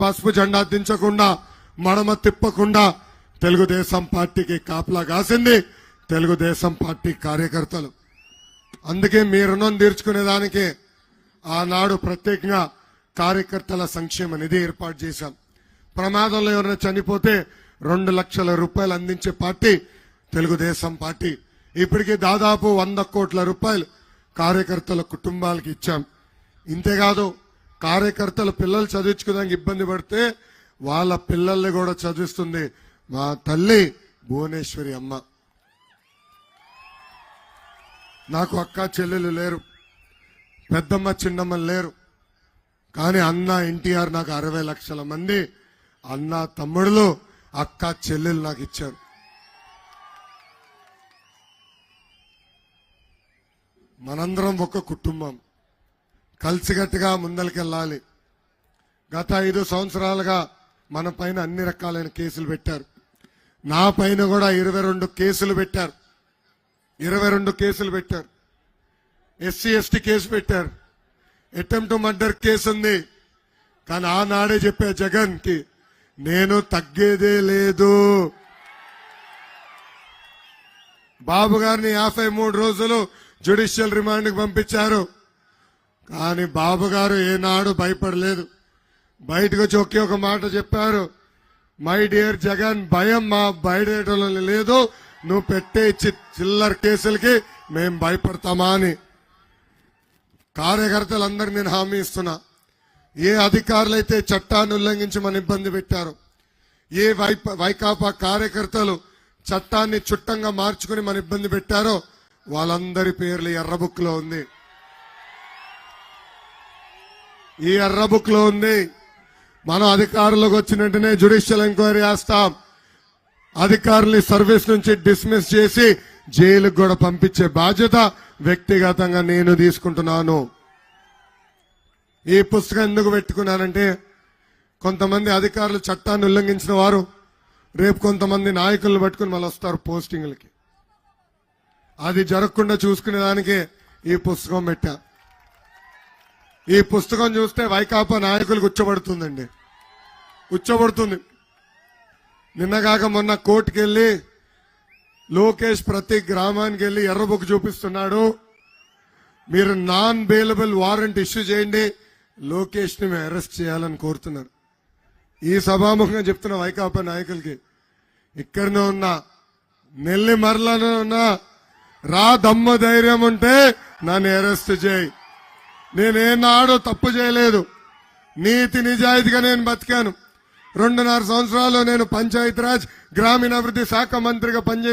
పసుపు జెండా దించకుండా మడమ తిప్పకుండా తెలుగుదేశం పార్టీకి కాపలా కాసింది తెలుగుదేశం పార్టీ కార్యకర్తలు. అందుకే మీ రుణం తీర్చుకునేదానికి ఆనాడు ప్రత్యేకంగా కార్యకర్తల సంక్షేమ నిధి ఏర్పాటు చేశాం. ప్రమాదంలో ఎవరైనా చనిపోతే 2 లక్షల రూపాయలు అందించే పార్టీ తెలుగుదేశం పార్టీ. ఇప్పటికీ దాదాపు 100 కోట్ల రూపాయలు కార్యకర్తల కుటుంబాలకు ఇచ్చాం. ఇంతేకాదు కార్యకర్తల పిల్లలు చదివించుకోవడానికి ఇబ్బంది పడితే వాళ్ళ పిల్లల్ని కూడా చదివిస్తుంది మా తల్లి భువనేశ్వరి అమ్మ. నాకు అక్క చెల్లెలు లేరు, పెద్దమ్మ చిన్నమ్మ లేరు, కానీ అన్న ఎన్టీఆర్ నాకు 60 లక్షల మంది అన్న తమ్ముడులు అక్క చెల్లెలు నాకు ఇచ్చారు. మనందరం ఒక కుటుంబం, కలిసికట్టుగా ముందరికెళ్ళాలి. గత 5 సంవత్సరాలుగా మన పైన అన్ని రకాలైన కేసులు పెట్టారు. నా పైన కూడా 22 కేసులు పెట్టారు. 22 కేసులు పెట్టారు. ఎస్సీ ఎస్టీ కేసు పెట్టారు. అటెంప్ట్ మర్డర్ కేసు ఉంది. కానీ ఆనాడే చెప్పే జగన్ కి నేను తగ్గేదే లేదు. బాబు గారిని 53 రోజులు జ్యుడిషియల్ రిమాండ్ కి పంపించారు. కానీ బాబు గారు ఏనాడు భయపడలేదు. బయటకు వచ్చి ఒకే ఒక మాట చెప్పారు, మై డియర్ జగన్, భయం మా బయటలో లేదు, నువ్వు పెట్టే చిల్లర కేసులకి మేం భయపడతామా అని. కార్యకర్తలందరూ నేను హామీ ఇస్తున్నా, ఏ అధికారులైతే చట్టాన్ని ఉల్లంఘించి మన ఇబ్బంది పెట్టారో, ఏ వైకాపా కార్యకర్తలు చట్టాన్ని చుట్టంగా మార్చుకుని మన ఇబ్బంది పెట్టారో వాళ్ళందరి పేర్లు ఎర్ర బుక్ లో ఉంది. ఈ ఎర్ర బుక్ లో ఉంది. మనం అధికారులకు వచ్చిన వెంటనే జ్యుడిషియల్ ఎంక్వైరీ చేస్తాం. అధికారుల్ని సర్వీస్ నుంచి డిస్మిస్ చేసి జైలుకు కూడా పంపించే బాధ్యత వ్యక్తిగతంగా నేను తీసుకుంటున్నాను. ఈ పుస్తకం ఎందుకు పెట్టుకున్నానంటే, కొంతమంది అధికారులు చట్టాన్ని ఉల్లంఘించిన వారు రేపు కొంతమంది నాయకులను పట్టుకుని మళ్ళీ వస్తారు పోస్టింగ్లకి. అది జరగకుండా చూసుకునేదానికి ఈ పుస్తకం పెట్టా. ఈ పుస్తకం చూస్తే వైకాపా నాయకులకు ఉచ్చబడుతుందండి, ఉచ్చబడుతుంది. నిన్నగాక మొన్న కోర్టుకు వెళ్లి లోకేష్ ప్రతి గ్రామానికి వెళ్లి ఎర్ర బుక్ చూపిస్తున్నాడు, మీరు నాన్ బెయిలబుల్ వారెంట్ ఇష్యూ చేయండి, లోకేష్ ని మేము అరెస్ట్ చేయాలని కోరుతున్నారు. ఈ సభాముఖంగా చెప్తున్న వైకాపా నాయకులకి, ఇక్కడనే ఉన్నా నెల్లిమర్లను ఉన్నా, రా దమ్మ ధైర్యం ఉంటే నన్ను అరెస్ట్ చేయి. నేనేనాడో తప్పు చేయలేదు, నీతి నిజాయితీగా నేను బతికాను. 2.5 సంవత్సరాలు నేను పంచాయతీరాజ్ గ్రామీణాభివృద్ధి శాఖ మంత్రిగా పనిచేసి